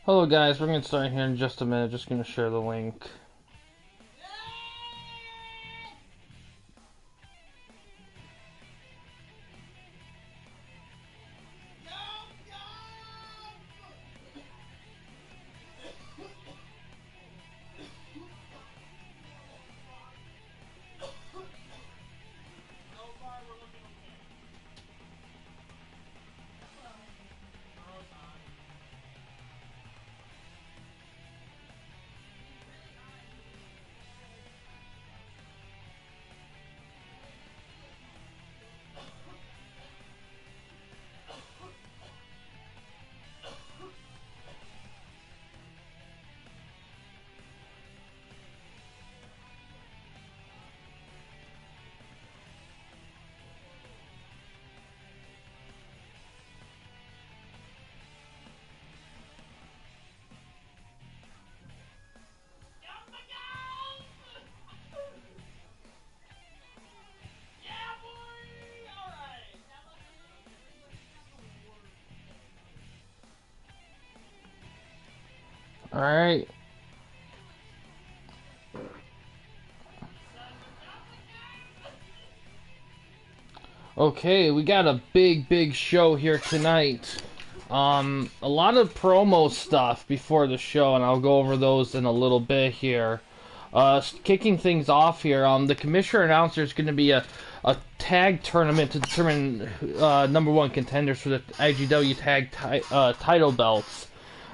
Hello guys, we're going to start here in just a minute. Just going to share the link. Alright. Okay, we got a big show here tonight. A lot of promo stuff before the show, and I'll go over those in a little bit here. Kicking things off here, the commissioner announced there's going to be a tag tournament to determine number one contenders for the IGW tag title belts.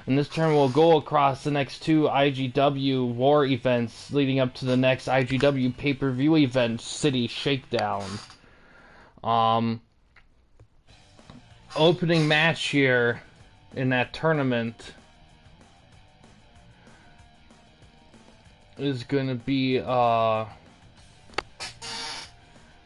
And this tournament will go across the next two IGW War events leading up to the next IGW pay-per-view event, City Shakedown. Opening match here in that tournament is going to be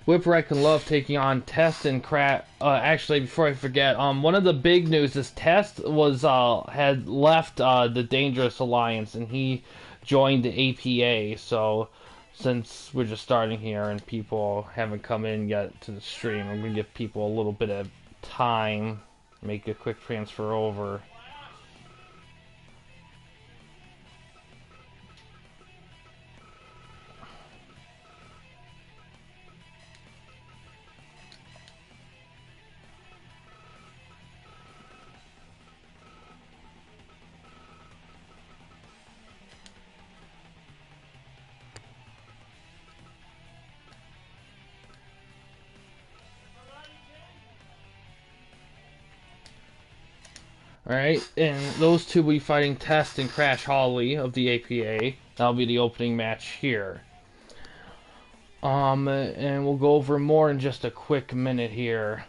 Whipwreck and Love taking on Test and Crash. Actually, before I forget, one of the big news is Test was had left the Dangerous Alliance and he joined the APA. So since we're just starting here and people haven't come in yet to the stream, I'm gonna give people a little bit of time, make a quick transfer over. Alright, and those two will be fighting Test and Crash Holly of the APA. That'll be the opening match here. And we'll go over more in just a quick minute here.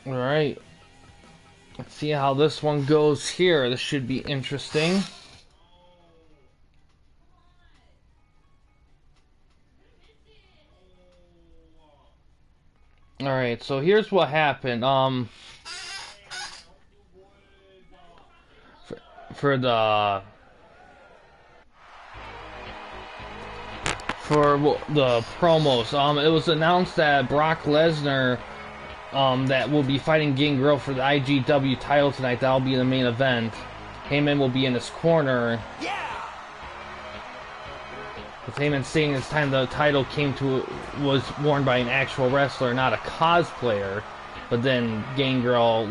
Alright, let's see how this one goes here. This should be interesting. Alright, so here's what happened. For the promos, it was announced that Brock Lesnar that will be fighting Gangrel for the IGW title tonight. That'll be the main event. Heyman will be in his corner. Yeah. With Heyman saying it's time the title was worn by an actual wrestler, not a cosplayer. But then Gangrel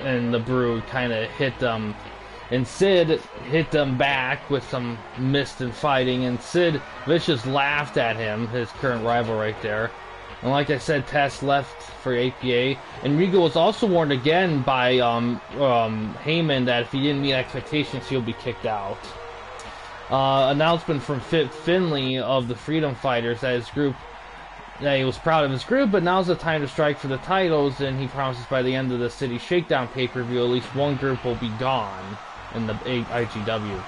and the Brood kind of hit them, and Sid hit them back with some mist and fighting. And Sid Vicious laughed at him, his current rival right there. And like I said, Test left for APA. And Regal was also warned again by Heyman that if he didn't meet expectations, he'll be kicked out. Announcement from Finley of the Freedom Fighters that he was proud of his group, but now's the time to strike for the titles, and he promises by the end of the City Shakedown pay-per-view, at least one group will be gone in the IGW.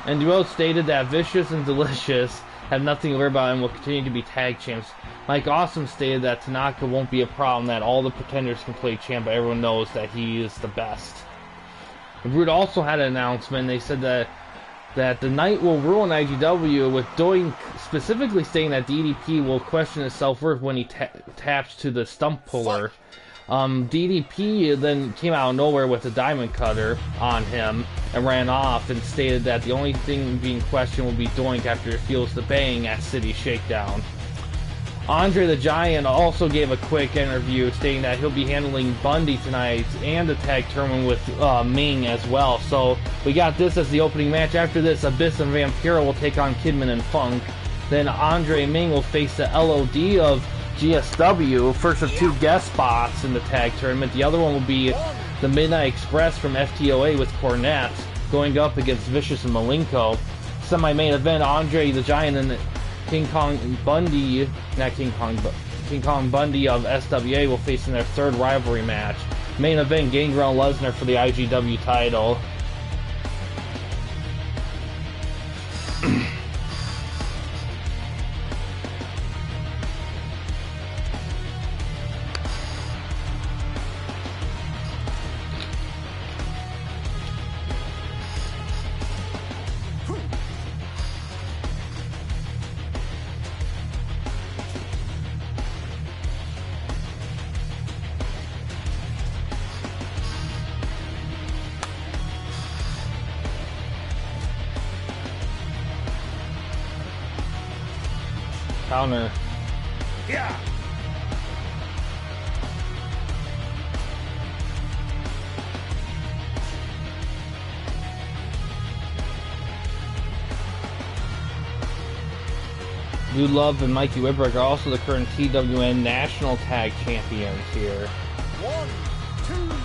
And Duo stated that Vicious and Delicious have nothing to worry about and will continue to be tag champs. Mike Awesome stated that Tanaka won't be a problem, that all the pretenders can play champ, but everyone knows that he is the best. Root also had an announcement. They said that the night will ruin IGW, with Doink specifically saying that DDP will question his self-worth when he taps to the stump puller. DDP then came out of nowhere with a diamond cutter on him and ran off and stated that the only thing being questioned will be Doink after he feels the bang at City Shakedown. Andre the Giant also gave a quick interview stating that he'll be handling Bundy tonight and the tag tournament with Ming as well. So we got this as the opening match. After this, Abyss and Vampiro will take on Kidman and Funk. Then Andre and Ming will face the LOD of GSW, first of two guest spots in the tag tournament. The other one will be the Midnight Express from FTOA with Cornette going up against Vicious and Malenko. Semi-main event, Andre the Giant and King Kong Bundy, not King Kong, but King Kong Bundy of SWA will face in their third rivalry match. Main event, Gangrel Lesnar for the IGW title. Counter. Yeah. Dude Love and Mikey Whipwreck are also the current TWN National Tag Champions here. 1, 2.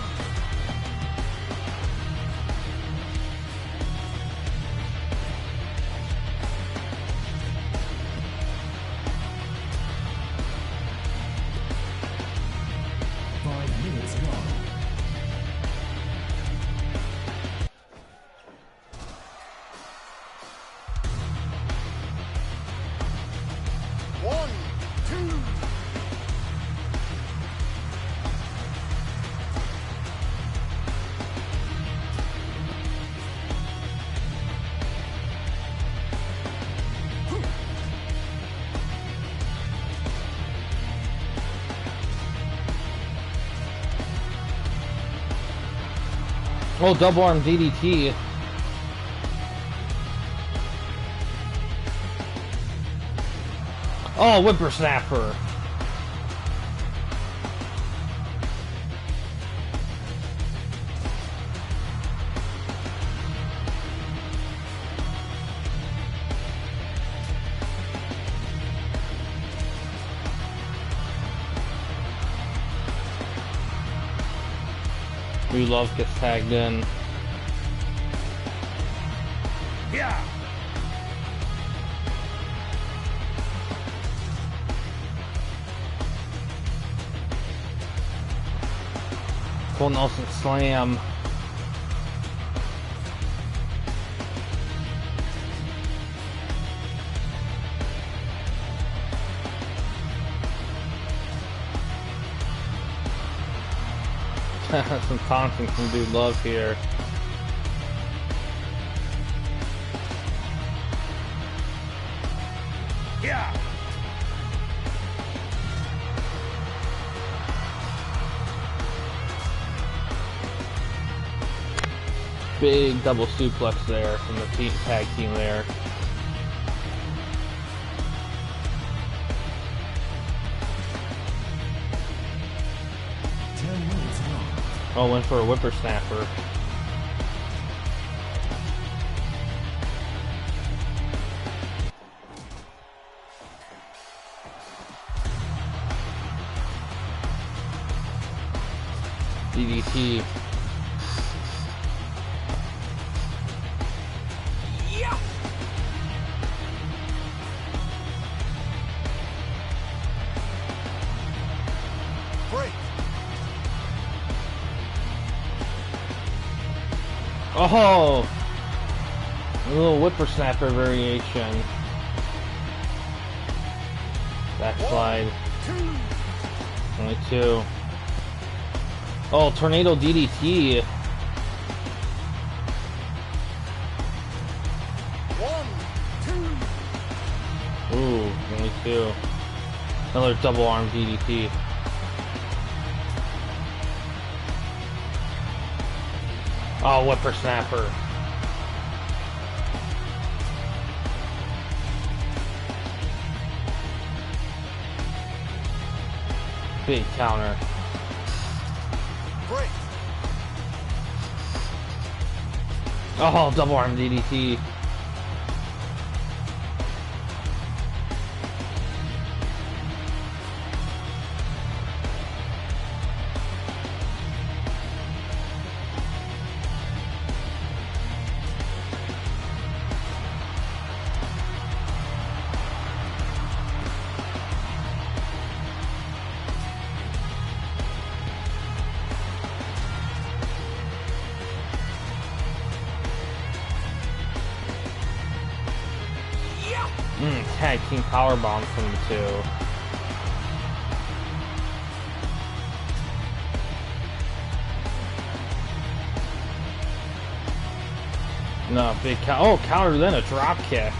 Oh, double arm DDT. Oh, whippersnapper. Love gets tagged in. Yeah. Full Nelson Slam. Some taunting from Dude Love here. Yeah. Big double suplex there from the tag team there. Oh, went for a whippersnapper. DDT. Yeah. Break. Oh! A little whippersnapper variation. Backslide. 2. Only 2. Oh, tornado DDT. 1, 2. Ooh, only 2. Another double arm DDT. Oh, whippersnapper. Big counter. Break. Oh, double arm DDT. Tag team powerbomb from the 2. No, big oh, counter, then a drop kick.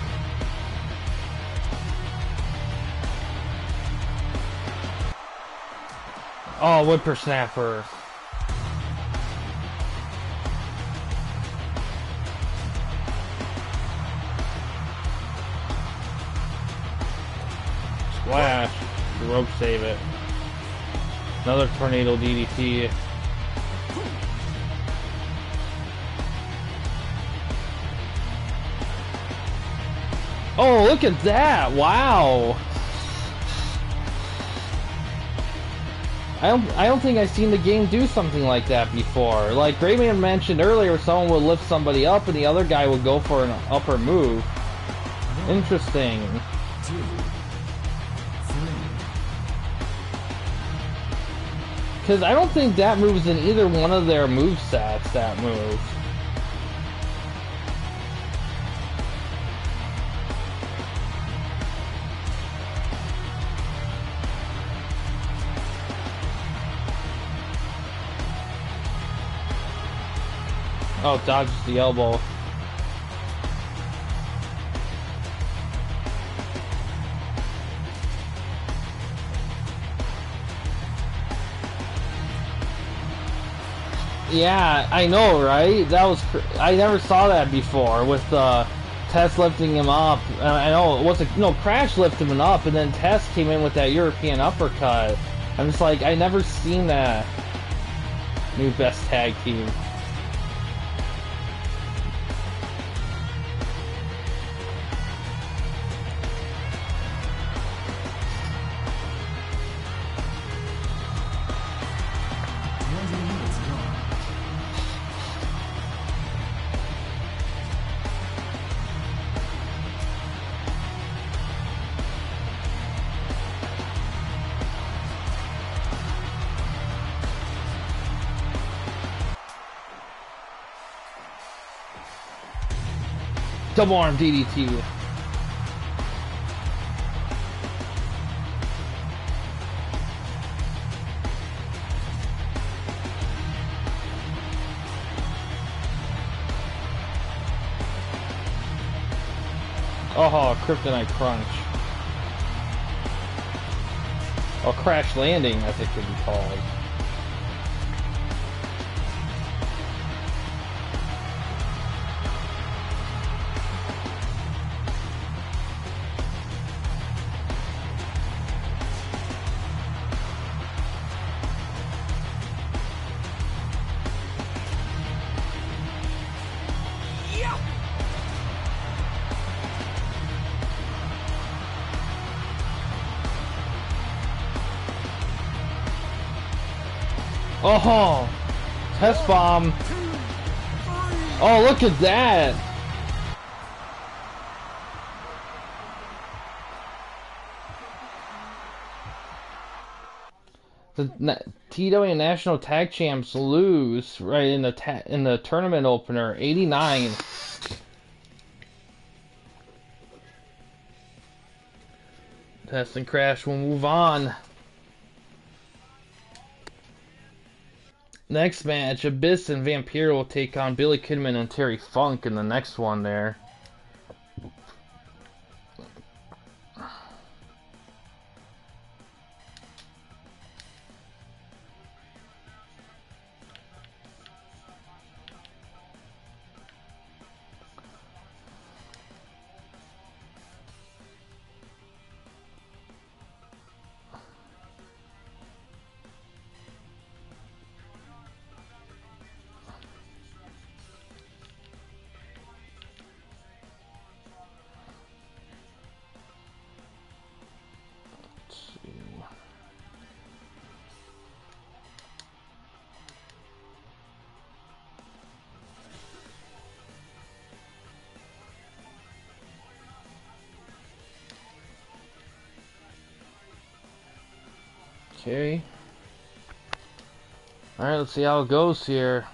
Oh, whippersnapper. Splash. The rope save it. Another tornado DDT. Oh, look at that! Wow! I don't think I've seen the game do something like that before. Like Grayman mentioned earlier, someone would lift somebody up and the other guy would go for an upper move. Interesting. 2, 3. Because I don't think that move's in either one of their movesets, that move. Oh, dodges the elbow. Yeah, I know, right? That was I never saw that before with Test lifting him up. I know it wasn't Crash lifted him up, and then Test came in with that European uppercut. I'm just like, I never seen that. New best tag team. Double arm DDT. Oh, Kryptonite Crunch. Or Crash Landing, I think it would be called. Oh! Test bomb. Oh, look at that. The TWN National Tag Champs lose right in the tournament opener, 89. Test and Crash will move on. Next match, Abyss and Vampire will take on Billy Kidman and Terry Funk in the next one there. Okay. Alright, let's see how it goes here.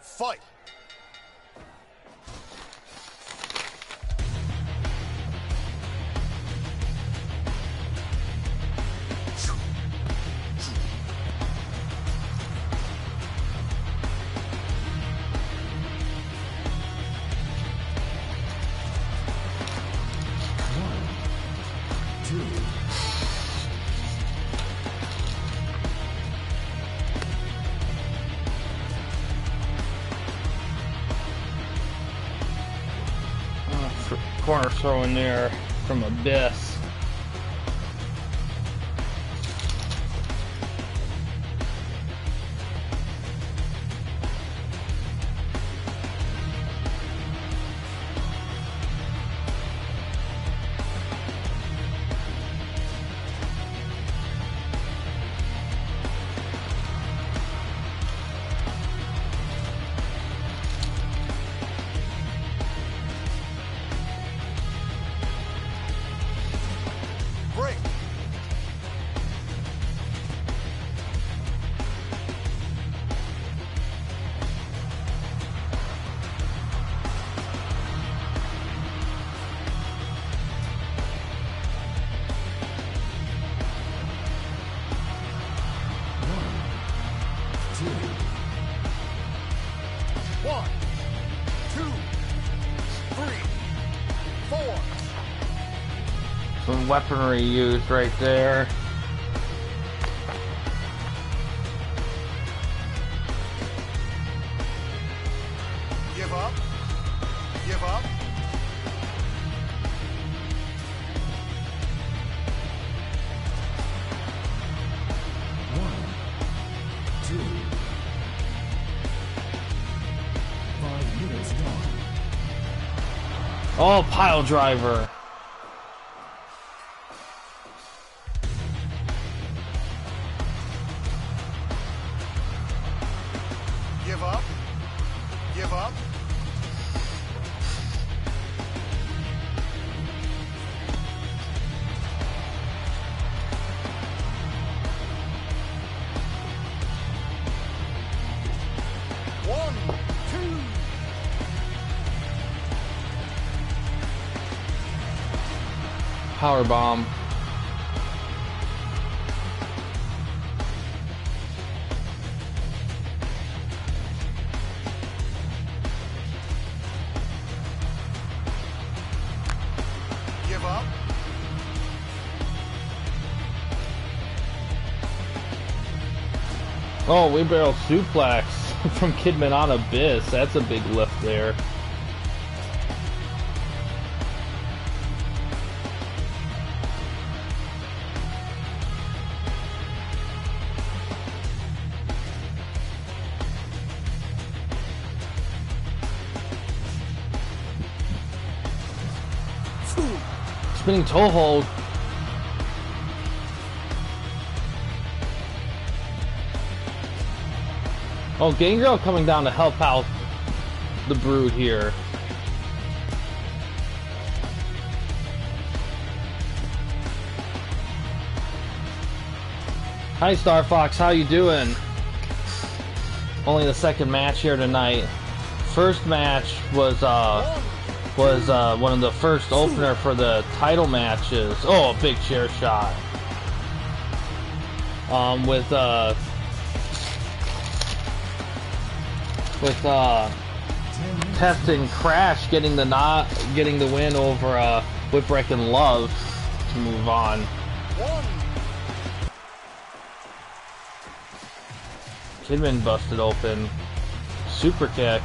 Fight! Corner throw in there from Abyss. Break! One, two, three, four. Some weaponry used right there. Give up. Give up. One, two. Oh, pile driver. Give up. Give up. One, two. Power bomb. Give up. Oh, wheelbarrow suplex from Kidman on Abyss. That's a big lift there. Spinning toe hold. Oh, Gangrel coming down to help out the Brood here. Hi Star Fox, how you doing? Only the second match here tonight. First match was one of the first opener for the title matches. Oh, a big chair shot. With Test and Crash getting the win over Whipwreck and Love to move on. Kidman busted open. Super kick.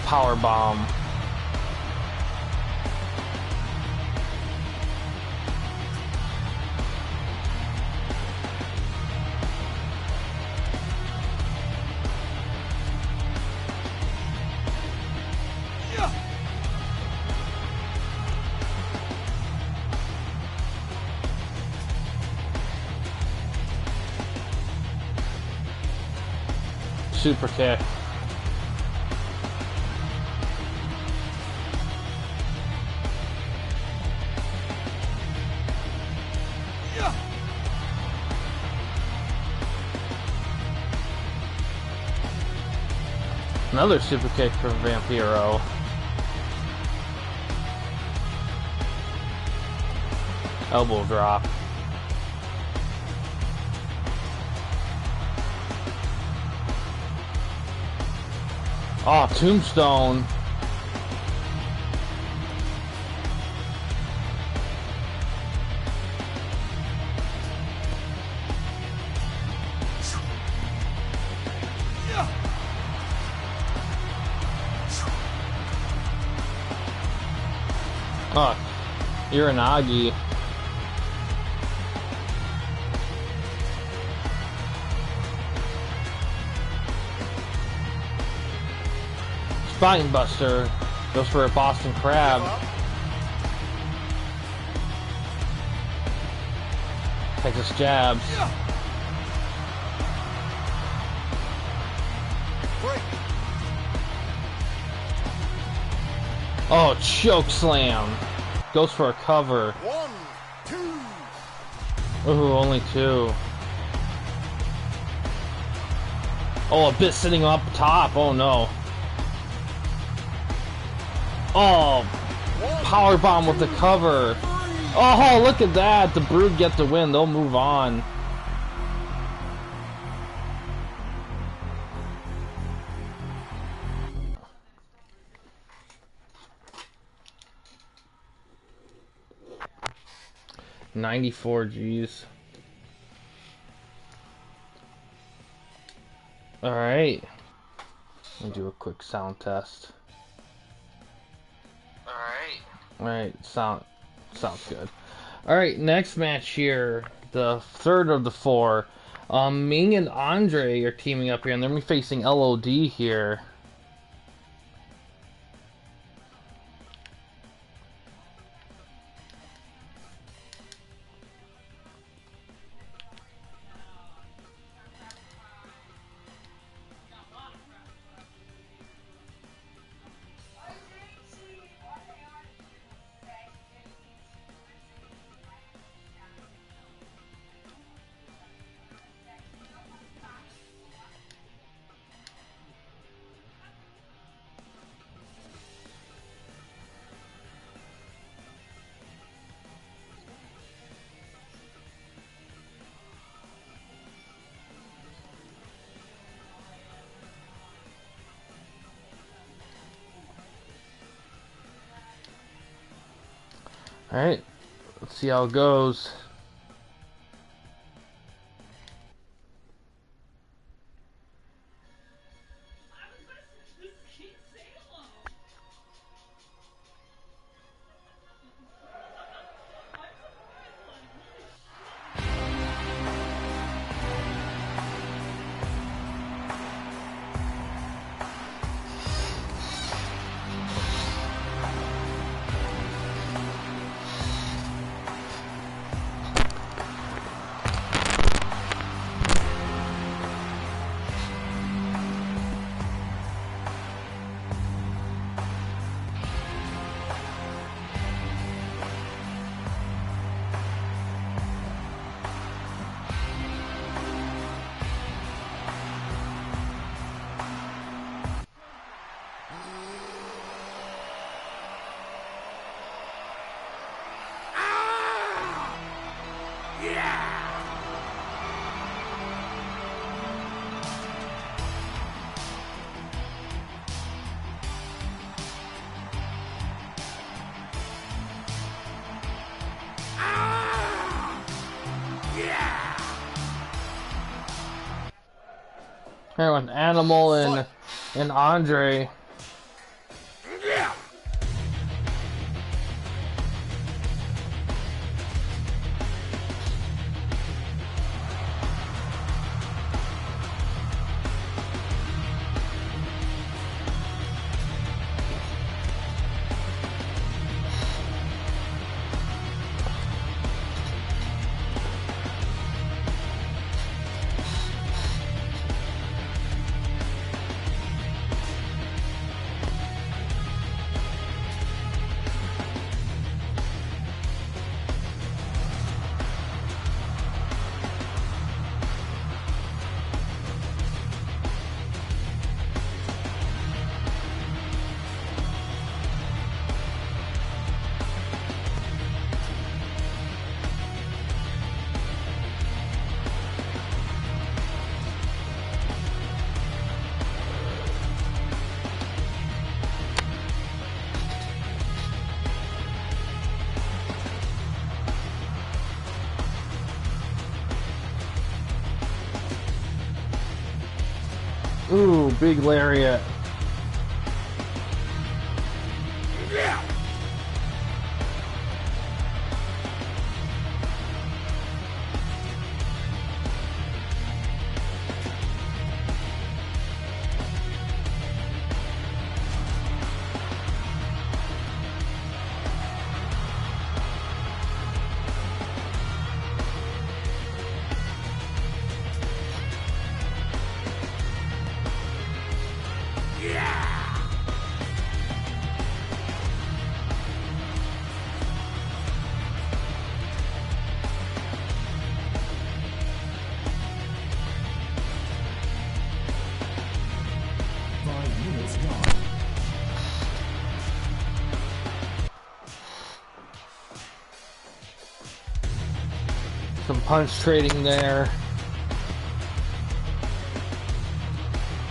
Power bomb. Super kick. Another super kick from Vampiro. Elbow drop. Oh, tombstone. Oh, Uranagi. Spine Buster goes for a Boston Crab. Texas jabs. Oh, choke slam. Goes for a cover. 1, 2. Ooh, only two. Oh, Abyss sitting up top. Oh no. Oh, power bomb with the cover. Oh, look at that. The Brood get the win. They'll move on. $94 G's. Alright. Let me do a quick sound test. Alright, sounds good. Alright, next match here. the third of the four. Ming and Andre are teaming up here, and they're going to be facing LOD here. Alright, let's see how it goes. Here with Animal and Andre. Ooh, big lariat. Some punch trading there.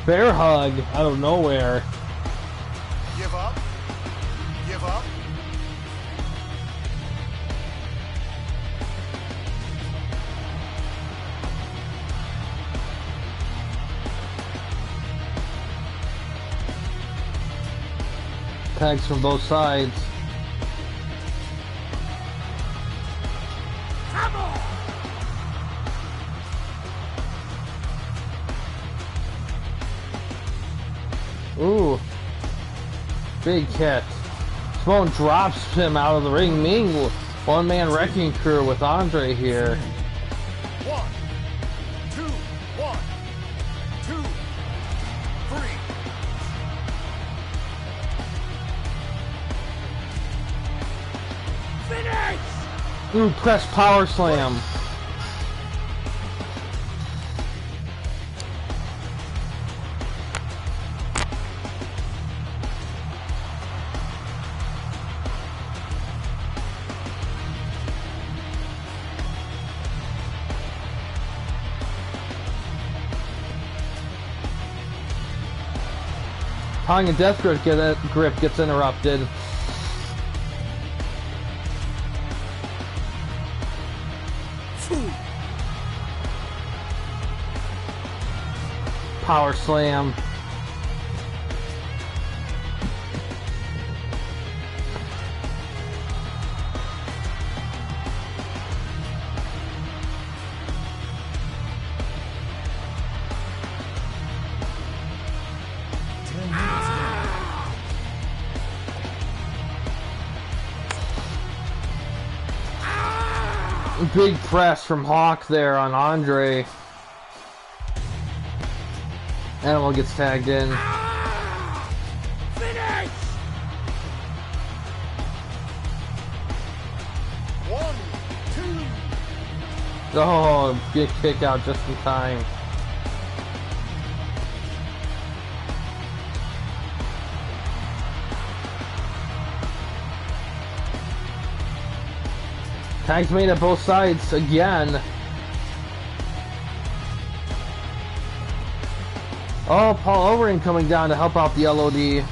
Bear hug out of nowhere. Give up. Give up. Tags from both sides. Ooh. Big hit. Simone drops him out of the ring. Ming, one-man wrecking crew with Andre here. 1, 2, 1, 2, 3. Finish! Ooh, press power slam. Tonga Death Grip gets interrupted. Power slam. Big press from Hawk there on Andre. Animal gets tagged in. Finish! 1, 2. Oh, big kick out just in time. Tags made at both sides again. Oh, Paul Overing coming down to help out the LOD.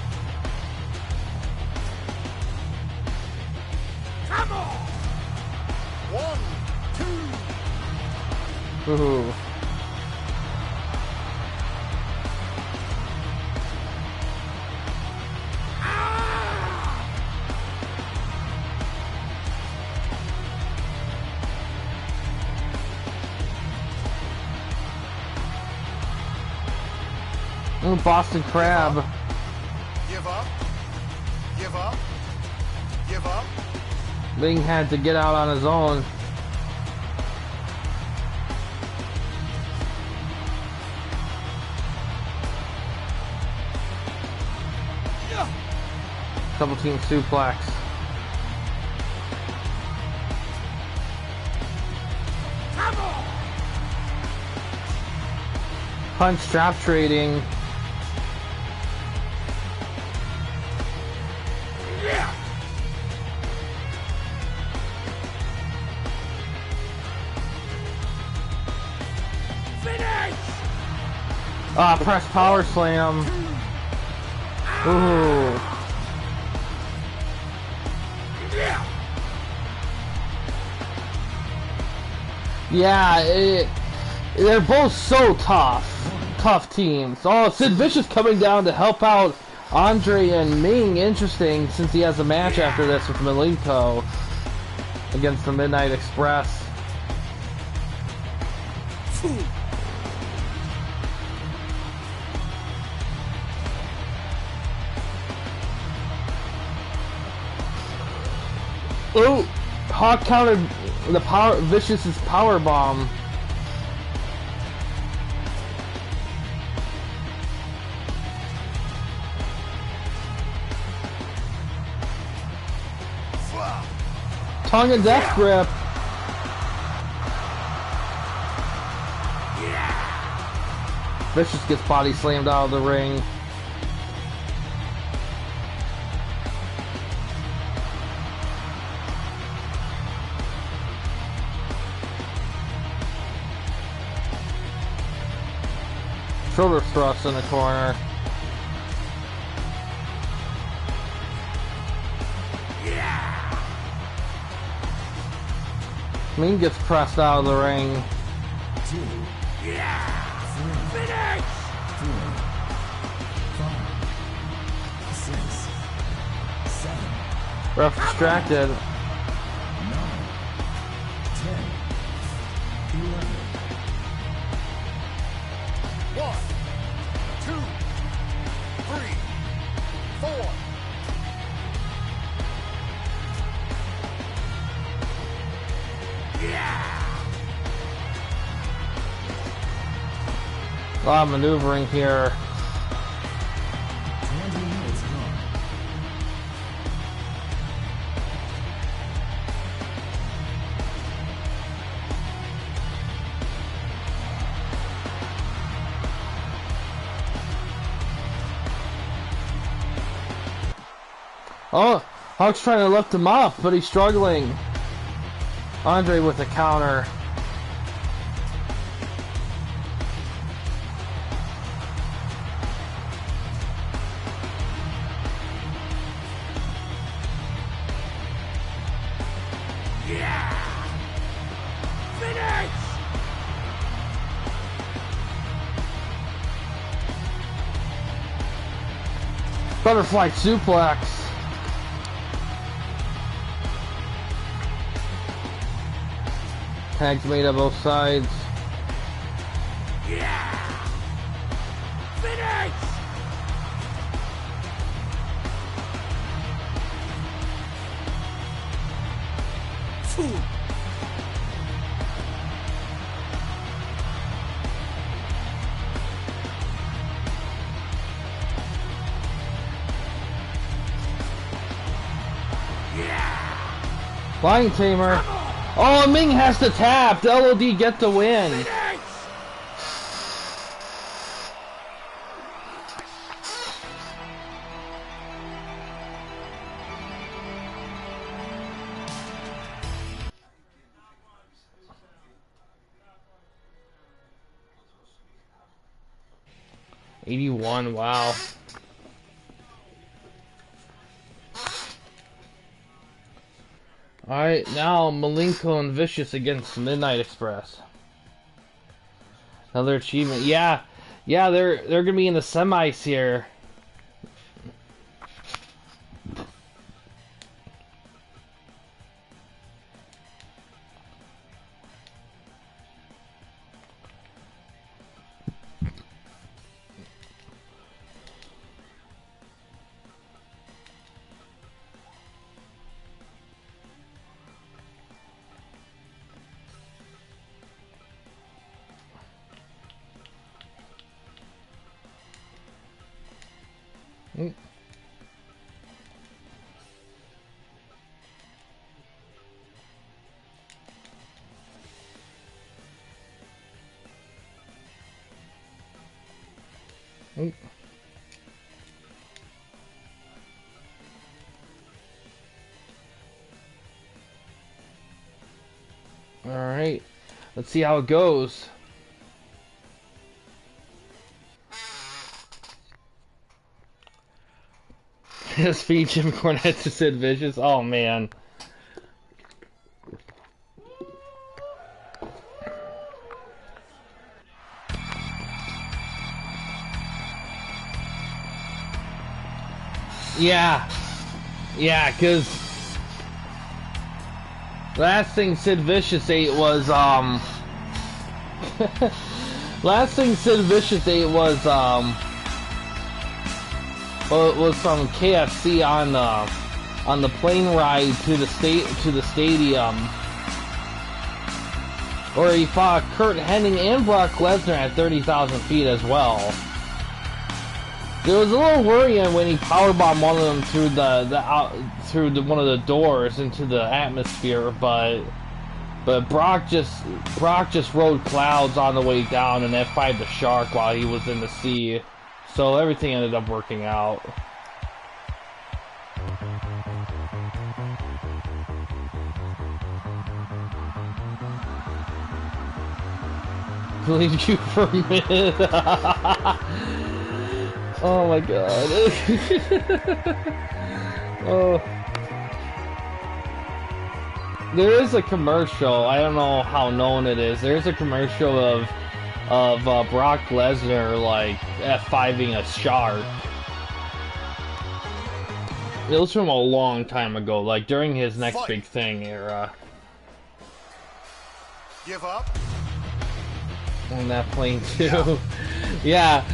Come on! 1, 2. Ooh. Ooh, Boston Crab. Give up. Give up. Give up. Ling had to get out on his own. Double team suplex. Come on! Punch trap trading. Yeah! Finish! Ah, press power slam. Ooh. Yeah! Yeah, they're both so tough. Tough teams. Oh, Sid Vicious coming down to help out Andre and Ming. Interesting, since he has a match after this with Malenko against the Midnight Express. Oh, Hawk countered the Vicious's power bomb. Tongue and Death Grip. Vicious gets body slammed out of the ring. Shoulder thrust in the corner. Ming gets pressed out of the ring. 2, 3, 4, 5, 6, 7, Ref distracted. 9, 10, 11. 1, 2, 3, 4. Yeah! A lot of maneuvering here. 20 minutes gone. Oh, Hawk's trying to lift him up, but he's struggling. Andre with a counter. Yeah! Finish! Butterfly suplex. Tags made on both sides. Yeah! Finish! Two. Yeah! Lion Tamer. Oh, Ming has to tap. The LOD get the win. Finish! 81, wow. Alright, now Malenko and Vicious against Midnight Express. Another achievement. Yeah, they're gonna be in the semis here. Alright, let's see how it goes. This feed Jim Cornette to Sid Vicious. Oh man. Yeah, cause last thing Sid Vicious ate was last thing Sid Vicious ate was well, it was some KFC on the plane ride to the stadium, where he fought Kurt Hennig and Brock Lesnar at 30,000 feet as well. It was a little worrying when he powerbombed one of them through one of the doors into the atmosphere, but Brock just rode clouds on the way down and F5'd the shark while he was in the sea. So everything ended up working out. Believed you for a minute. Oh my god. Oh. There is a commercial, I don't know how known it is. There's a commercial of Brock Lesnar like F5ing a shark. It was from a long time ago, like during his next big thing era. Give up. On that plane too. Yeah,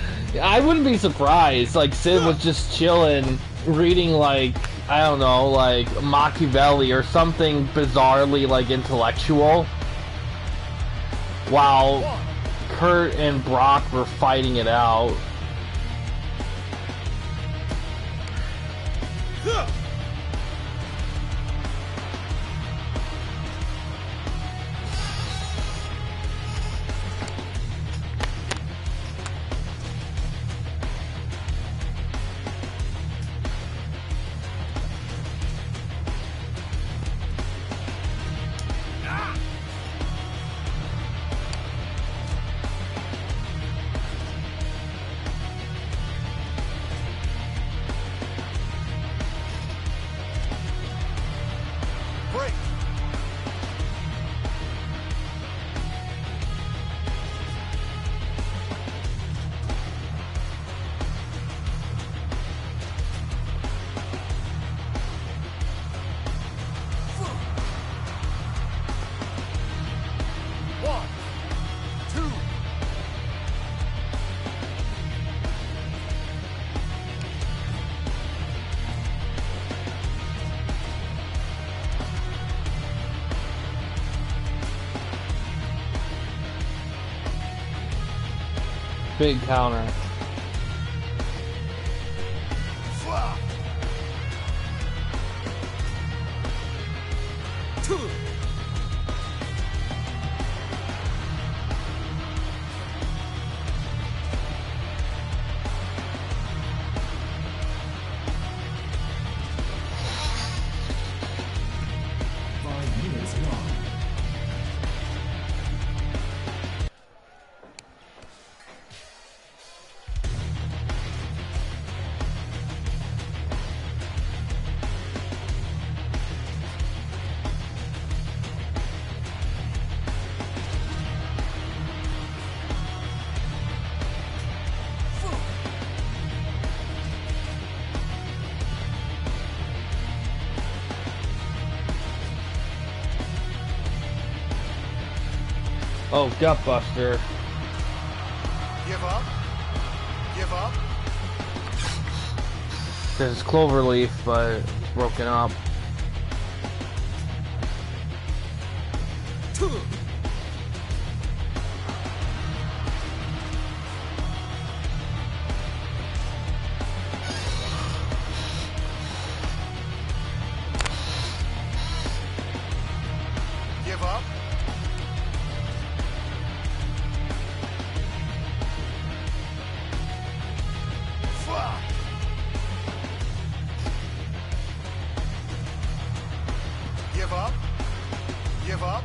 I wouldn't be surprised. Like, Sid was just chilling, reading, like, I don't know, like, Machiavelli or something bizarrely, like, intellectual, while Kurt and Brock were fighting it out. Break. One, two. Big counter. Flop. Two. Five minutes long. Oh, Gutbuster. Give up. Give up. There's Cloverleaf, but it's broken up. Two. Give up. Flop. Give up. Give up.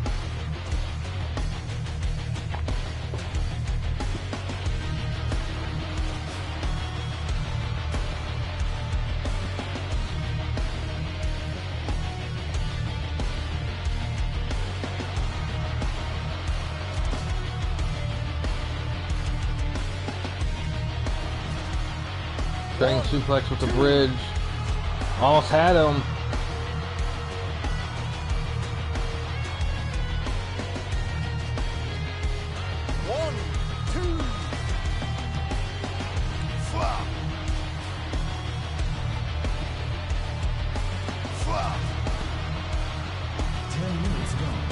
Dragon suplex with the bridge. Almost had him. One, two. Flop. Flop. 10 minutes gone.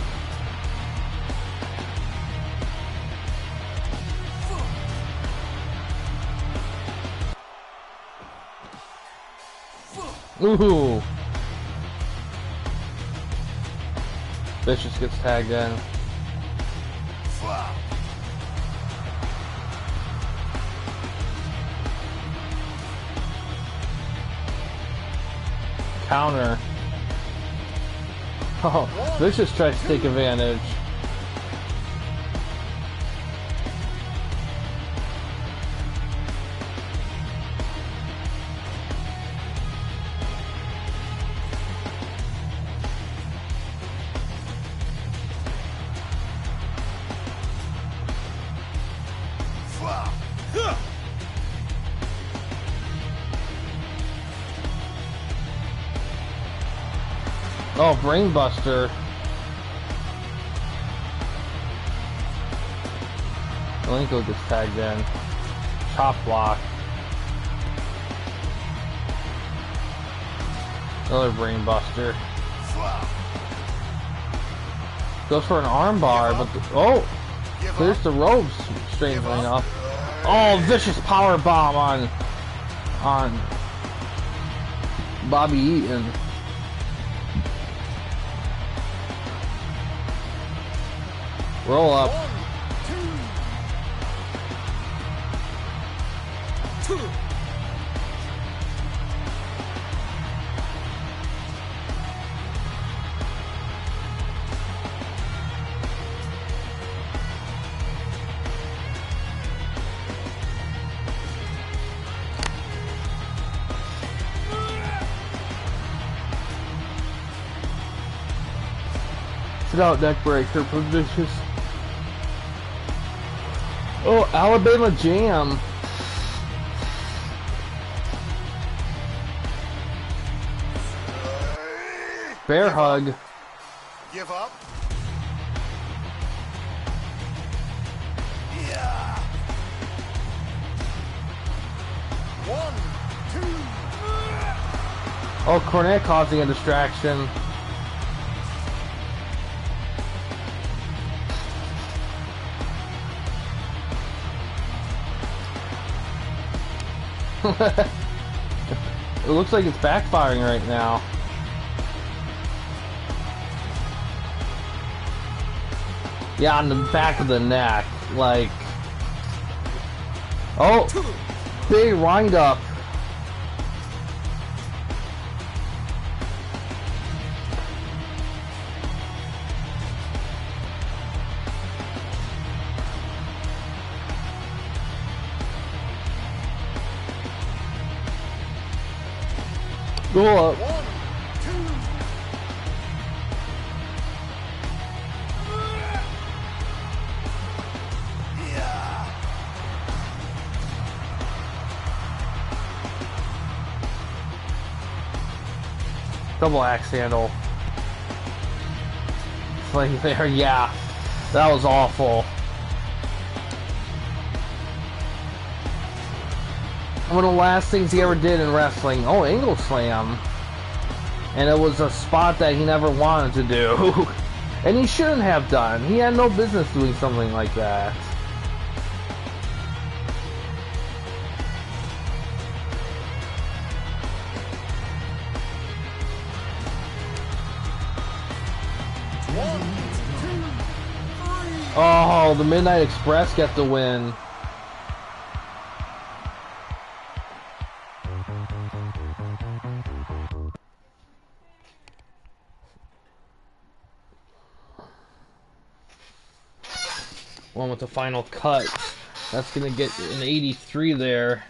Ooh. Vicious gets tagged in. Flop. Counter. Oh, Vicious tries to take advantage. Flop. Oh, Brainbuster. Malenko gets tagged in. top block. Another brain buster. Goes for an arm bar, but clears the ropes, strangely enough. Oh, vicious power bomb on Bobby Eaton. Roll up. 1, 2, 2. Sit out, neck breaker, vicious. Oh, Alabama Jam. Bear hug. Give up. Yeah. 1, 2. Oh, Cornette causing a distraction. It looks like it's backfiring right now. Yeah, on the back of the neck, like. Oh, big wind up. Go up. 1, 2. Yeah. Double axe handle. Like there, yeah. That was awful. One of the last things he ever did in wrestling. Oh, angle slam. And it was a spot that he never wanted to do. And he shouldn't have done. He had no business doing something like that. Oh, the Midnight Express got the win. One with the final cut. That's gonna get an 83 there.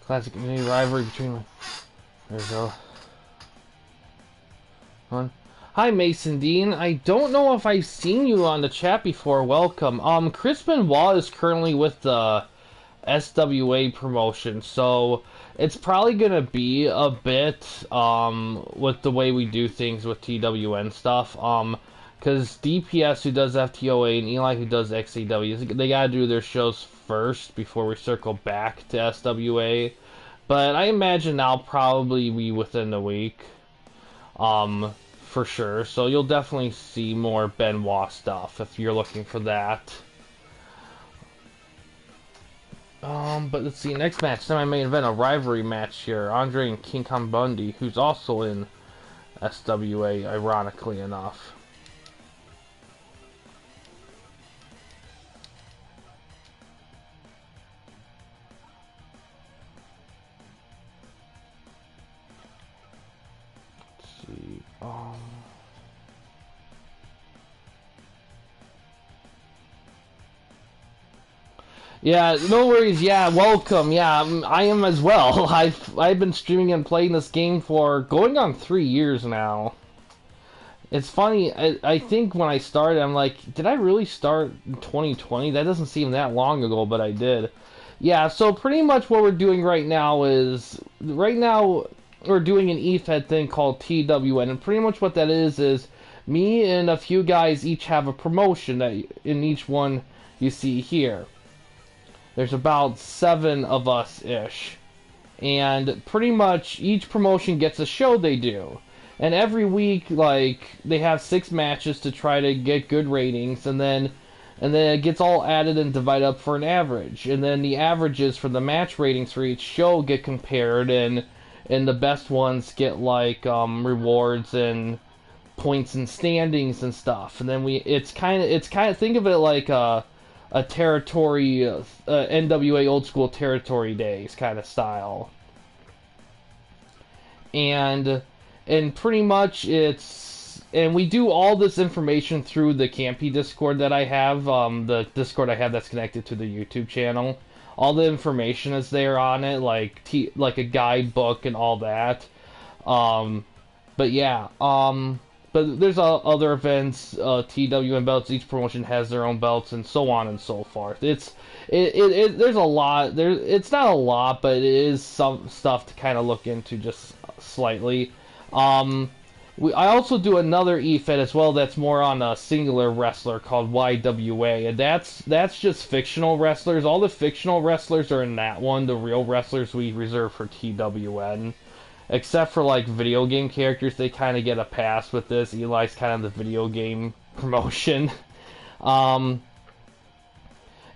Classic community rivalry between. There we go. Hi, Mason Dean. I don't know if I've seen you on the chat before. Welcome. Chris Benoit is currently with the SWA promotion, so it's probably gonna be a bit with the way we do things with TWN stuff. Because DPS, who does FTOA, and Eli, who does XAW, they gotta do their shows first before we circle back to SWA. But I imagine I'll probably be within the week, for sure. So you'll definitely see more Benoit stuff if you're looking for that. But let's see, next match, semi-main event, a rivalry match here. Andre and King Kong Bundy, who's also in SWA, ironically enough. See, Yeah, no worries. Yeah, welcome. Yeah, I am as well. I've been streaming and playing this game for going on 3 years now. It's funny. I think when I started, I'm like, did I really start in 2020? That doesn't seem that long ago, but I did. Yeah. So pretty much what we're doing right now we're doing an EFED thing called TWN, and pretty much what that is me and a few guys each have a promotion that in each one you see here. There's about 7 of us-ish. And pretty much each promotion gets a show they do. And every week, like, they have 6 matches to try to get good ratings, and then it gets all added and divided up for an average. And then the averages for the match ratings for each show get compared, and the best ones get, like, rewards and points and standings and stuff. And then it's kind of, think of it like a territory, NWA old school territory days kind of style. And pretty much and we do all this information through the Campy Discord that I have, the Discord I have that's connected to the YouTube channel. All the information is there on it, like a guidebook and all that. But yeah, but there's other events, TWN belts. Each promotion has their own belts, and so on and so forth. There's a lot. It's not a lot, but it is some stuff to kind of look into just slightly. I also do another EFED as well that's more on a singular wrestler called YWA, and that's just fictional wrestlers. All the fictional wrestlers are in that one. The real wrestlers we reserve for TWN. Except for, like, video game characters, they kind of get a pass with this. Eli's kind of the video game promotion. And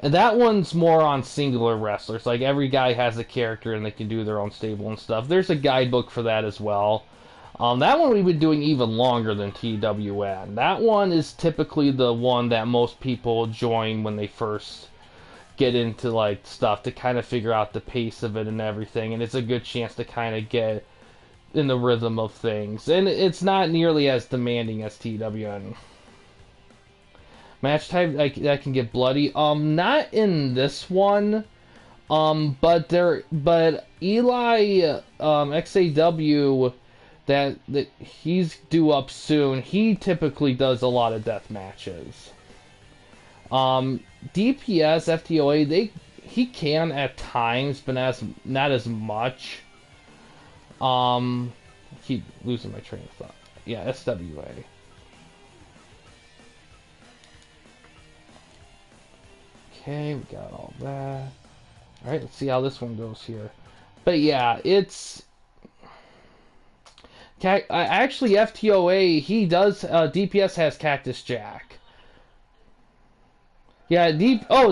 that one's more on singular wrestlers. Like, every guy has a character and they can do their own stable and stuff. There's a guidebook for that as well. That one we've been doing even longer than TWN. That one is typically the one that most people join when they first get into, like, stuff to kind of figure out the pace of it and everything. And it's a good chance to kind of get in the rhythm of things, and it's not nearly as demanding as TWN. Match type that can get bloody. Not in this one. But Eli XAW that he's due up soon. He typically does a lot of death matches. DPS FTOA he can at times, but not as much. I keep losing my train of thought. Yeah, SWA. Okay, we got all that. Alright, let's see how this one goes here. But yeah, it's... Actually, FTOA, he does... DPS has Cactus Jack. Yeah,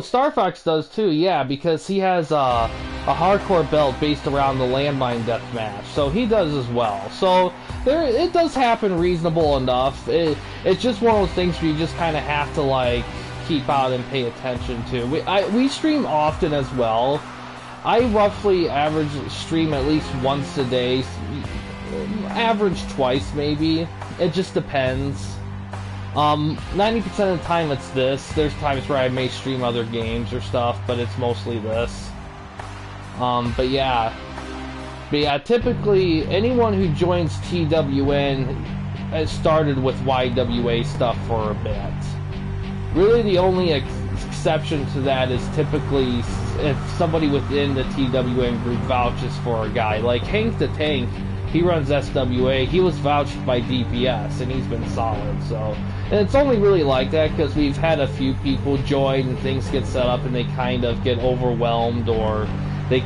Star Fox does too, yeah, because he has a hardcore belt based around the landmine deathmatch, so he does as well. So it does happen reasonable enough. It's just one of those things where you just kind of have to, like, keep out and pay attention to. We stream often as well. I roughly average stream at least once a day, average twice maybe. It just depends. 90% of the time it's this. There's times where I may stream other games or stuff, but it's mostly this. But yeah, typically anyone who joins TWN has started with YWA stuff for a bit. Really the only exception to that is typically if somebody within the TWN group vouches for a guy. Like Hank the Tank, he runs SWA, he was vouched by DPS, and he's been solid, so... And it's only really like that because we've had a few people join and things get set up and they kind of get overwhelmed, or they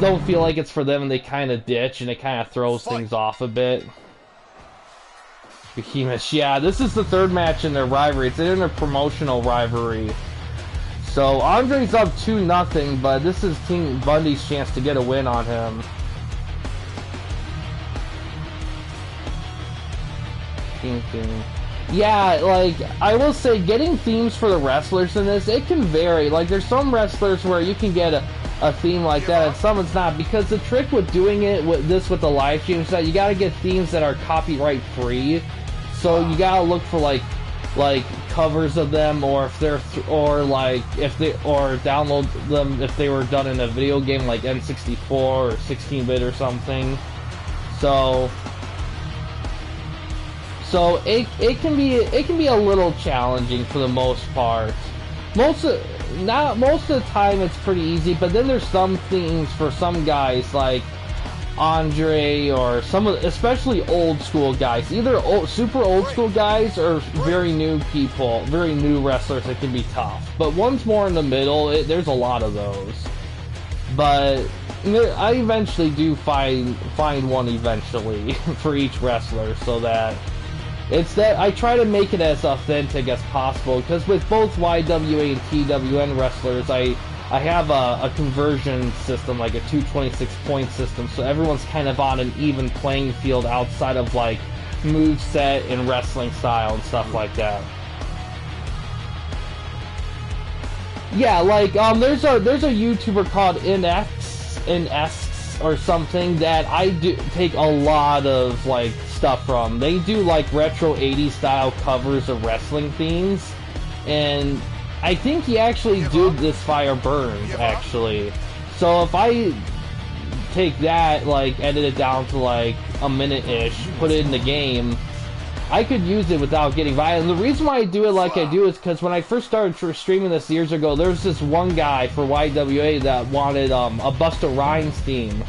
don't feel like it's for them and they kind of ditch, and it kind of throws things off a bit. Behemoth, yeah, this is the third match in their rivalry. It's in their promotional rivalry. So Andre's up 2-0, but this is King Bundy's chance to get a win on him. Theme. Yeah, like, I will say, getting themes for the wrestlers in this, it can vary. Like, there's some wrestlers where you can get a theme like that, and some it's not, because the trick with doing it with the live stream is that you gotta get themes that are copyright free. So you gotta look for, like covers of them, or if they're or download them if they were done in a video game like N64 or 16-bit or something. So it can be a little challenging for the most part. Most of the time it's pretty easy, but then there's some things for some guys like Andre or especially old school guys, either super old school guys or very new wrestlers. It can be tough, but one's more in the middle. There's a lot of those, but I eventually do find one eventually for each wrestler, so that I try to make it as authentic as possible, because with both YWA and TWN wrestlers, I have a conversion system, like a 226 point system, so everyone's kind of on an even playing field outside of like moveset and wrestling style and stuff like that. Yeah, like there's a YouTuber called NX or something that I do take a lot of like stuff from. They do like retro 80s style covers of wrestling themes, and I think he actually did This Fire Burns, actually. So if I take that, like, edit it down to like a minute-ish, put it in the game, I could use it without getting violent. And the reason why I do it like I do is because when I first started streaming this years ago, there was this one guy for YWA that wanted a Busta Rhymes theme,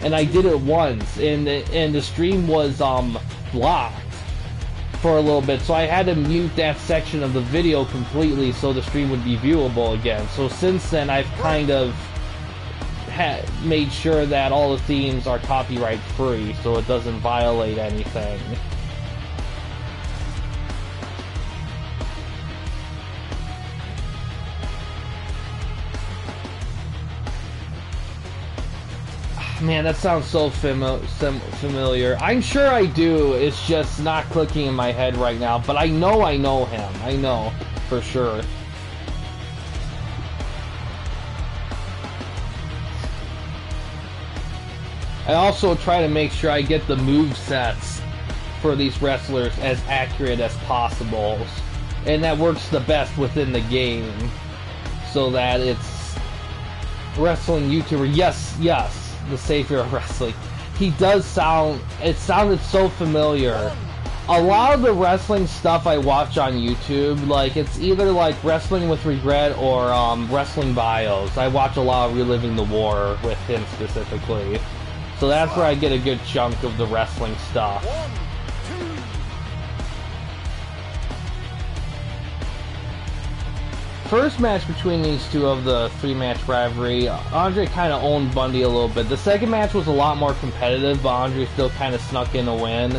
and I did it once, and the stream was blocked for a little bit, so I had to mute that section of the video completely so the stream would be viewable again. So since then, I've kind of made sure that all the themes are copyright free, so it doesn't violate anything. Man, that sounds so familiar. I'm sure I do, it's just not clicking in my head right now, but I know him. I know, for sure. I also try to make sure I get the move sets for these wrestlers as accurate as possible, and that works the best within the game, so that it's wrestling YouTuber. Yes, the savior of wrestling. He does it sounded so familiar. A lot of the wrestling stuff I watch on YouTube, like, it's either like Wrestling with Regret or Wrestling Bios. I watch a lot of Reliving the War with him specifically. So that's where I get a good chunk of the wrestling stuff. First match between these two of the 3-match rivalry, Andre kind of owned Bundy a little bit. The second match was a lot more competitive, but Andre still kind of snuck in a win.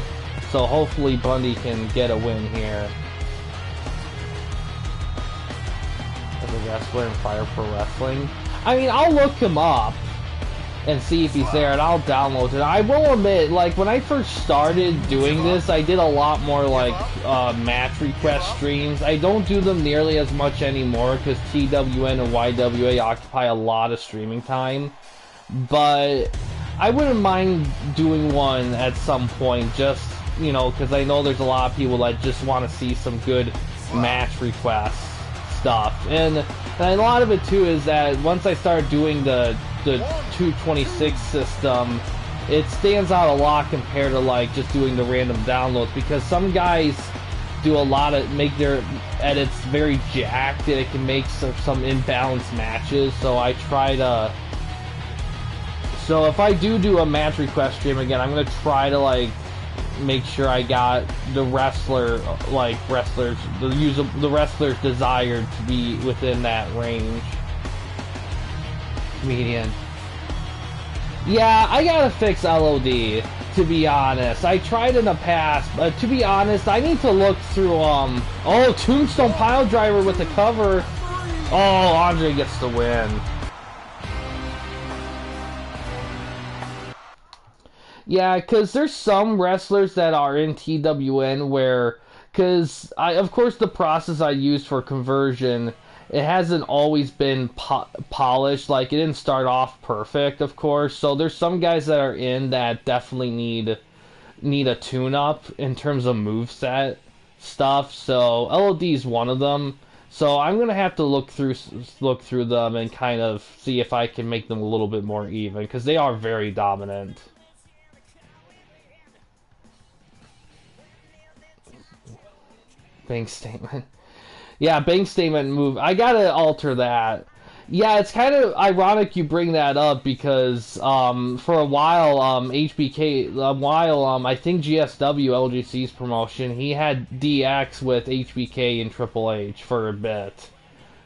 So hopefully Bundy can get a win here. As a wrestler in Fire Pro Wrestling. I mean, I'll look him up and see if he's there, and I'll download it. I will admit, like, when I first started doing this, I did a lot more, like, match request streams. I don't do them nearly as much anymore, because TWN and YWA occupy a lot of streaming time. But I wouldn't mind doing one at some point, just, you know, because I know there's a lot of people that just want to see some good match request stuff. And a lot of it, too, is that once I started doing the 226 system, it stands out a lot compared to like just doing the random downloads, because some guys do a lot of make their edits very jacked, and it can make some imbalanced matches. So I try to, so if I do a match request stream again, I'm gonna try to like make sure I got the wrestlers desired to be within that range. Median. Yeah, I gotta fix LOD, to be honest. I tried in the past, but to be honest, I need to look through, oh, Tombstone Piledriver with the cover. Oh, Andre gets the win. Yeah, because there's some wrestlers that are in TWN where, because of course the process I used for conversion, it hasn't always been polished. Like, it didn't start off perfect, of course. So there's some guys that are in that definitely need a tune-up in terms of moveset. stuff. So LOD is one of them. So I'm gonna have to look through them and kind of see if I can make them a little bit more even, because they are very dominant. Bank statement. Yeah, bank statement move. I gotta alter that. Yeah, it's kind of ironic you bring that up because for a while HBK, I think GSW LGC's promotion, he had DX with HBK and Triple H for a bit.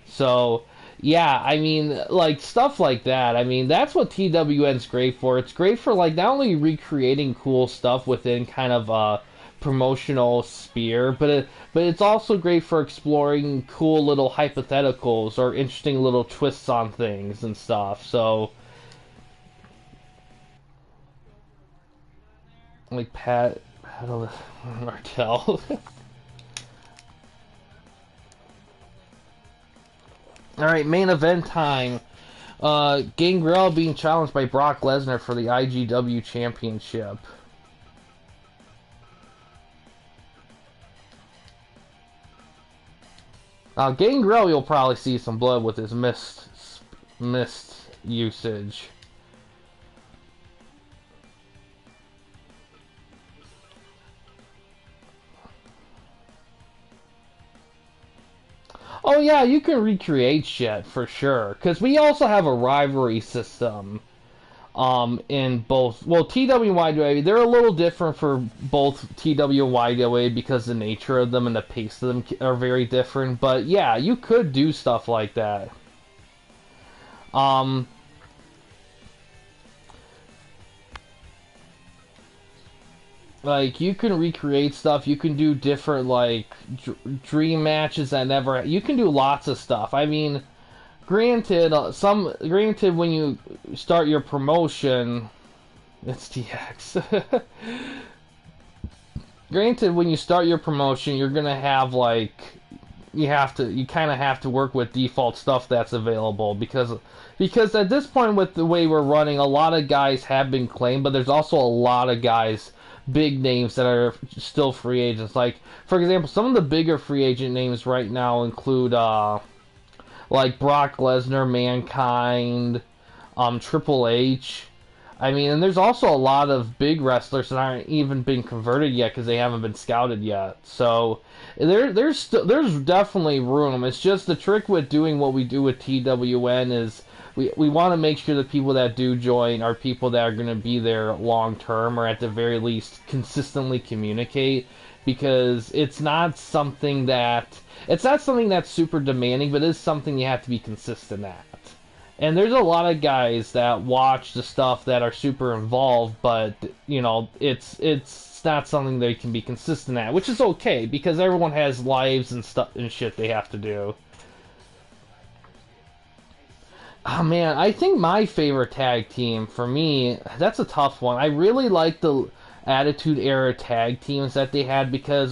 So yeah, I mean, like stuff like that. I mean, that's what TWN's great for. It's great for like not only recreating cool stuff within kind of a promotional sphere, but it's also great for exploring cool little hypotheticals or interesting little twists on things and stuff. So like Pat Martell. All right, main event time. Gangrel being challenged by Brock Lesnar for the IGW Championship. Gangrel, you'll probably see some blood with his mist usage. Oh yeah, you can recreate shit for sure. Because we also have a rivalry system in both. Well, TW and YWA, they're a little different for both TW and YWA because the nature of them and the pace of them are very different. But yeah, you could do stuff like that. Like, you can recreate stuff, you can do different, like, dream matches that never... You can do lots of stuff. I mean, granted, granted, when you start your promotion... It's DX. Granted, when you start your promotion, you're gonna have, like... You kind of have to work with default stuff that's available, because at this point, with the way we're running, a lot of guys have been claimed, but there's also a lot of guys, big names, that are still free agents. Like, for example, some of the bigger free agent names right now include like Brock Lesnar, Mankind, Triple H. I mean, and there's also a lot of big wrestlers that aren't even been converted yet because they haven't been scouted yet. So there's definitely room. It's just the trick with doing what we do with TWN is we want to make sure the people that do join are people that are going to be there long term, or at the very least consistently communicate, because it's not something that's super demanding, but it's something you have to be consistent at. And there's a lot of guys that watch the stuff that are super involved, but you know, it's not something they can be consistent at, which is okay because everyone has lives and stuff and shit they have to do. Oh man, I think my favorite tag team, for me, that's a tough one. I really like the Attitude Era tag teams that they had, because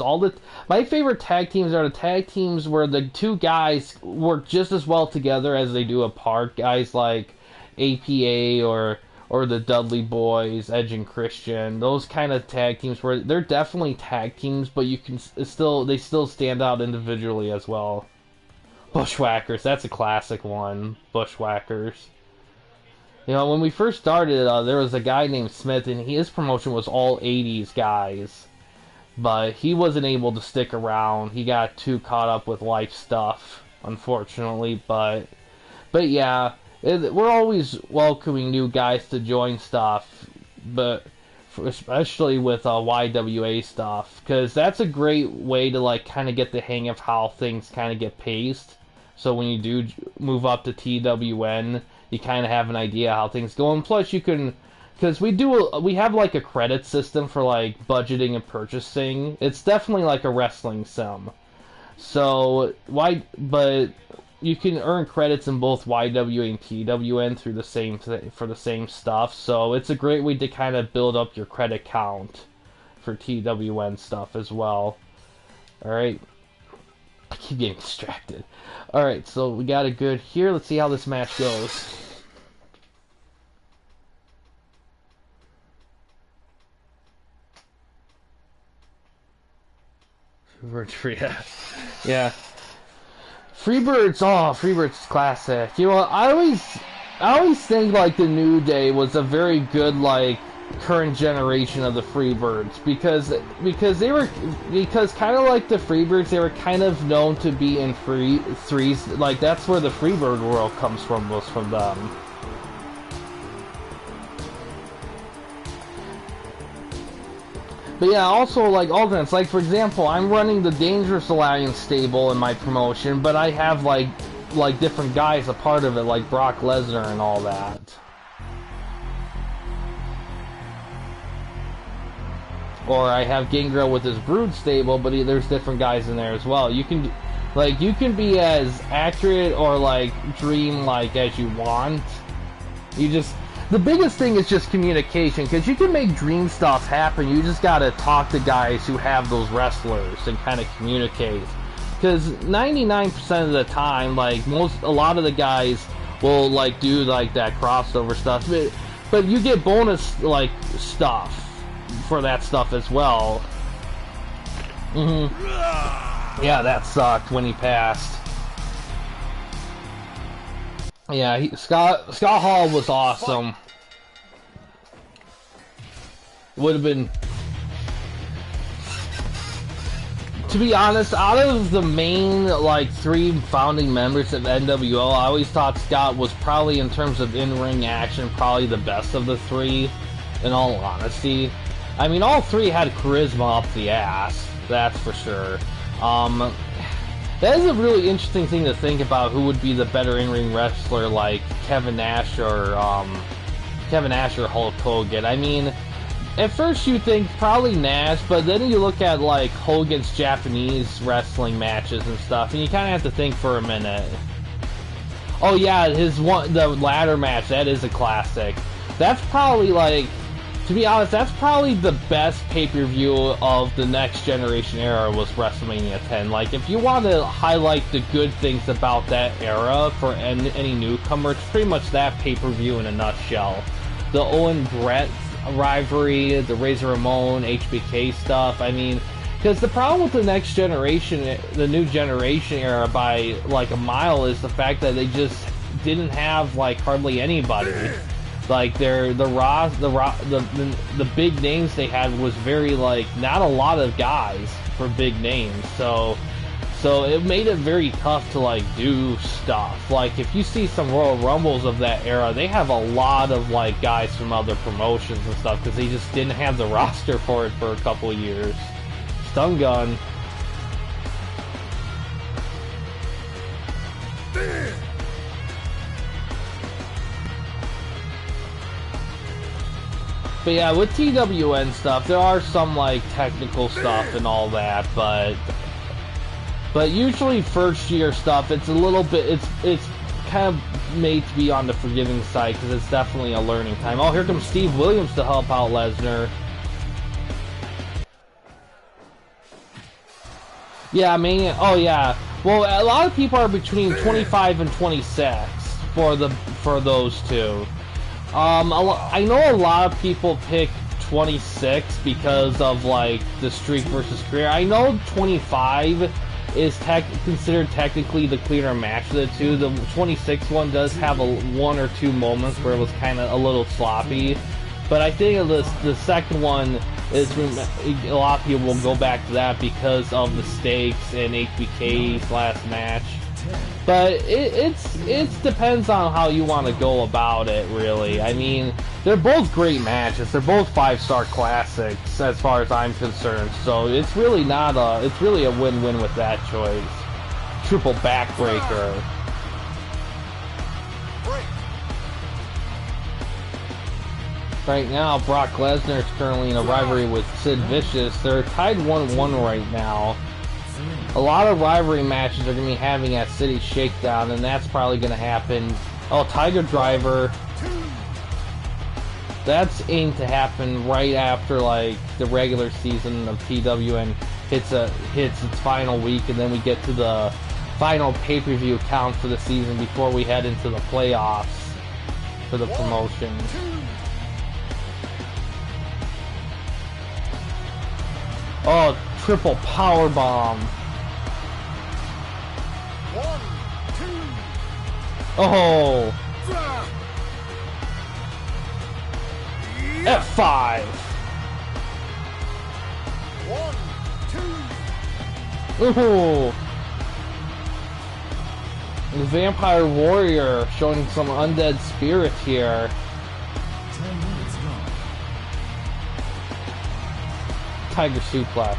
my favorite tag teams are the tag teams where the two guys work just as well together as they do apart. Guys like APA or the Dudley Boys, Edge and Christian, those kind of tag teams where they're definitely tag teams, but they still stand out individually as well. Bushwhackers, that's a classic one. Bushwhackers. You know, when we first started, there was a guy named Smith, and his promotion was all 80s guys. But he wasn't able to stick around. He got too caught up with life stuff, unfortunately. But yeah, we're always welcoming new guys to join stuff, but especially with YWA stuff, because that's a great way to like kind of get the hang of how things kind of get paced. So when you do move up to TWN, you kind of have an idea how things go. And plus, you can, because we have like a credit system for like budgeting and purchasing. It's definitely like a wrestling sim. So but you can earn credits in both YWA and TWN through for the same stuff. So it's a great way to kind of build up your credit count for TWN stuff as well. All right. I keep getting distracted. Alright, so we got a good here. Let's see how this match goes. Freebirds free. Yeah. Freebirds, Freebirds classic. You know, I always think like the New Day was a very good like current generation of the Freebirds because kind of like the Freebirds, they were kind of known to be in threes. Like that's where the Freebird world comes from, was from them. But yeah, also like alternates. Like for example, I'm running the Dangerous Alliance stable in my promotion, but I have like different guys a part of it, like Brock Lesnar and all that. Or I have Gangrel with his Brood stable, but there's different guys in there as well. You can be as accurate or like dream like as you want. The biggest thing is just communication, because you can make dream stuff happen. You just gotta talk to guys who have those wrestlers and kind of communicate. Because 99% of the time, like a lot of the guys will like do like that crossover stuff, but you get bonus like stuff for that stuff as well. Yeah, that sucked when he passed. Yeah, Scott Hall was awesome. Would have been, to be honest, out of the main like 3 founding members of NWO, I always thought Scott was probably, in terms of in-ring action, probably the best of the 3, in all honesty. I mean, all 3 had charisma up the ass, that's for sure. That is a really interesting thing to think about, who would be the better in-ring wrestler, like Kevin Nash or Hulk Hogan. I mean, at first you think probably Nash, but then you look at like Hogan's Japanese wrestling matches and stuff, and you kind of have to think for a minute. Oh yeah, the ladder match, that is a classic. That's probably like, to be honest, that's probably the best pay-per-view of the next generation era, was WrestleMania 10. Like, if you want to highlight the good things about that era for any newcomer, it's pretty much that pay-per-view in a nutshell. The Owen Brett rivalry, the Razor Ramon, HBK stuff, I mean, because the problem with the next generation, the new generation era by like a mile, is the fact that they just didn't have like hardly anybody. Like the big names they had was very like not a lot of guys for big names, so it made it very tough to like do stuff. Like if you see some Royal Rumbles of that era, they have a lot of like guys from other promotions and stuff because they just didn't have the roster for it for a couple of years. Stun Gun. But yeah, with TWN stuff, there are some like technical stuff and all that, but usually first year stuff, it's a little bit, it's kind of made to be on the forgiving side, because it's definitely a learning time. Oh, here comes Steve Williams to help out Lesnar. Yeah, man. Oh yeah. Well, a lot of people are between 25 and 26 for those two. I know a lot of people pick 26 because of like the streak versus career. I know 25 is considered technically the cleaner match of the two. The 26 one does have one or two moments where it was kind of a little sloppy, but I think the second one is, a lot of people will go back to that because of the stakes and HBK's last match. But it depends on how you want to go about it, really. I mean, they're both great matches. They're both 5-star classics, as far as I'm concerned. So it's really it's really a win-win with that choice. Triple backbreaker. Right now, Brock Lesnar is currently in a rivalry with Sid Vicious. They're tied 1-1 right now. A lot of rivalry matches are going to be having at City Shakedown, and that's probably going to happen. Oh, Tiger Driver. That's aimed to happen right after like the regular season of TWN hits its final week, and then we get to the final pay-per-view count for the season before we head into the playoffs for the promotion. Oh, triple power bomb. 1, 2. Oh, Yeah. F5. 1, 2. Ooh. The Vampire Warrior showing some undead spirit here. 10 minutes gone. Tiger suplex.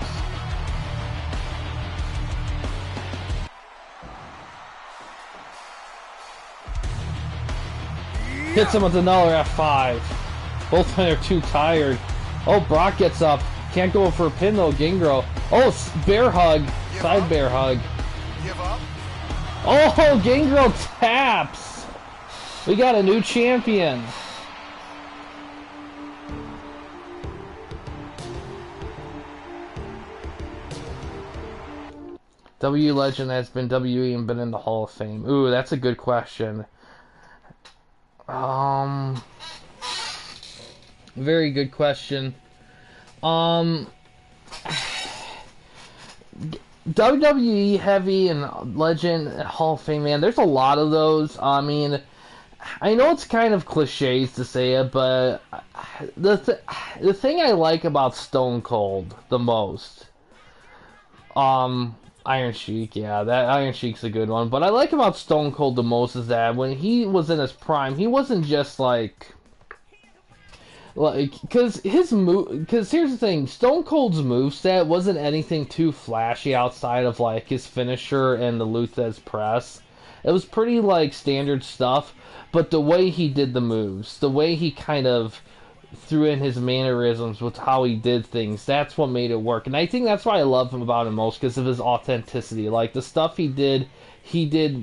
Hits him with another F5. Both men are too tired. Oh, Brock gets up. Can't go for a pin though, Gingro. Oh, bear hug. Side bear hug. Give up. Oh, Gangrel taps! We got a new champion. W legend has been WE and been in the Hall of Fame. Ooh, that's a good question. Very good question. WWE Heavy and Legend Hall of Fame, man, there's a lot of those. I mean, I know it's kind of cliches to say it, but the thing I like about Stone Cold the most, Iron Sheik, yeah, that Iron Sheik's a good one. But I like about Stone Cold the most is that when he was in his prime, he wasn't just like, because here's the thing, Stone Cold's moveset wasn't anything too flashy outside of like his finisher and the Luthez press. It was pretty like standard stuff, but the way he did the moves, the way he kind of threw in his mannerisms with how he did things, that's what made it work. And I think that's why I love him about him most, because of his authenticity. Like the stuff he did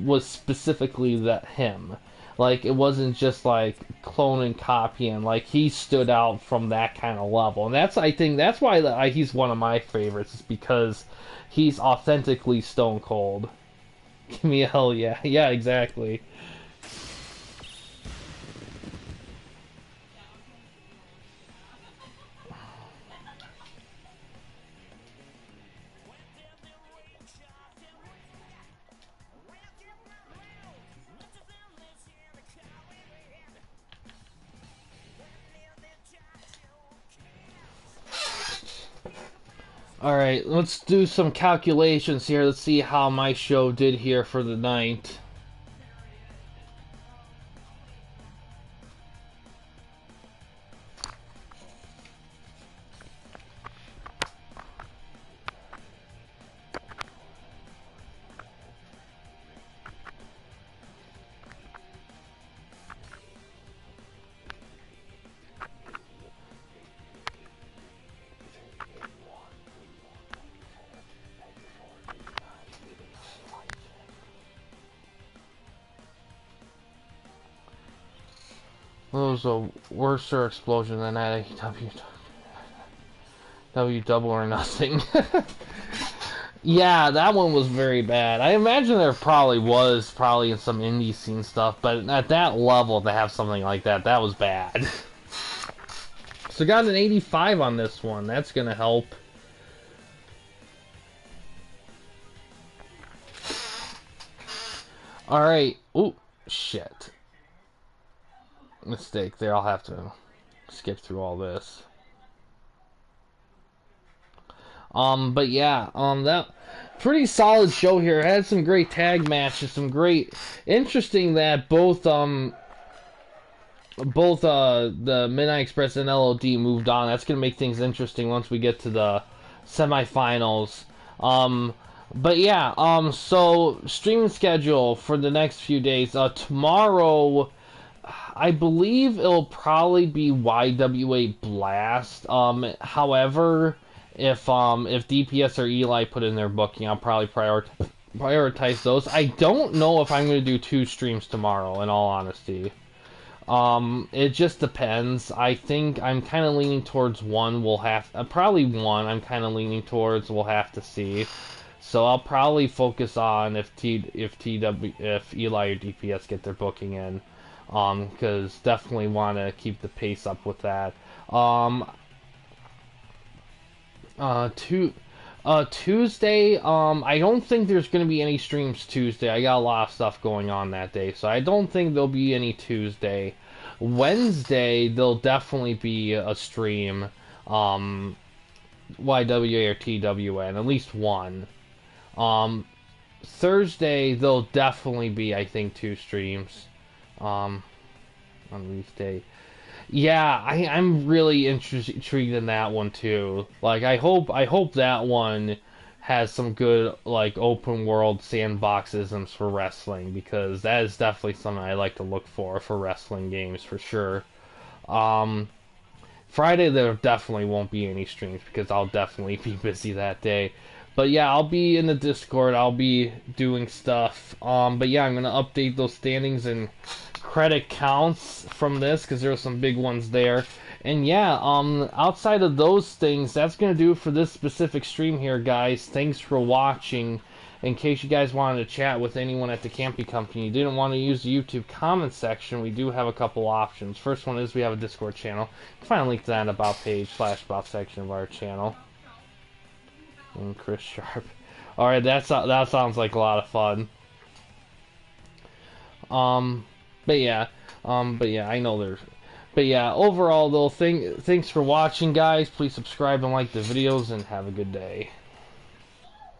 was specifically that him. Like, it wasn't just, like, clone and copying. Like, he stood out from that kind of level. And I think that's why he's one of my favorites, is because he's authentically Stone Cold. Give me a hell yeah. Yeah, exactly. Alright, let's do some calculations here. Let's see how my show did here for the night. It was a worser explosion than that IGW double or nothing. Yeah, that one was very bad. I imagine there probably in some indie scene stuff, but at that level to have something like that was bad. So got an 85 on this one. That's gonna help. Alright. Ooh, shit. Mistake there. I'll have to skip through all this. But yeah, that pretty solid show here. It had some great tag matches, some great, interesting that both the Midnight Express and LOD moved on. That's gonna make things interesting once we get to the semifinals. But yeah, so streaming schedule for the next few days. Tomorrow, I believe it'll probably be YWA Blast. However, if DPS or Eli put in their booking, I'll probably prioritize those. I don't know if I'm going to do 2 streams tomorrow, in all honesty. It just depends. I think I'm kind of leaning towards one. Probably one. I'm kind of leaning towards. We'll have to see. So I'll probably focus on if Eli or DPS get their booking in. Because definitely want to keep the pace up with that. Tuesday, I don't think there's gonna be any streams Tuesday. I got a lot of stuff going on that day, so I don't think there'll be any Tuesday. Wednesday, there'll definitely be a stream, YWA or TWN, at least one. Thursday, there'll definitely be, I think, 2 streams, on weekday. Yeah, I'm really intrigued in that one too. Like, I hope that one has some good, like, open world sandboxisms for wrestling, because that is definitely something I like to look for wrestling games for sure. Um, Friday there definitely won't be any streams because I'll definitely be busy that day. But yeah, I'll be in the Discord. I'll be doing stuff. But yeah, I'm gonna update those standings and credit counts from this because there are some big ones there. And yeah, outside of those things, that's gonna do it for this specific stream here, guys. Thanks for watching. In case you guys wanted to chat with anyone at the camping company, you didn't want to use the YouTube comment section, we do have a couple options. First one is we have a Discord channel. You can find a link to that in the About page / About section of our channel. And Chris Sharp. Alright, that sounds like a lot of fun. But yeah, I know there's... But yeah, overall though, thanks for watching, guys. Please subscribe and like the videos, and have a good day.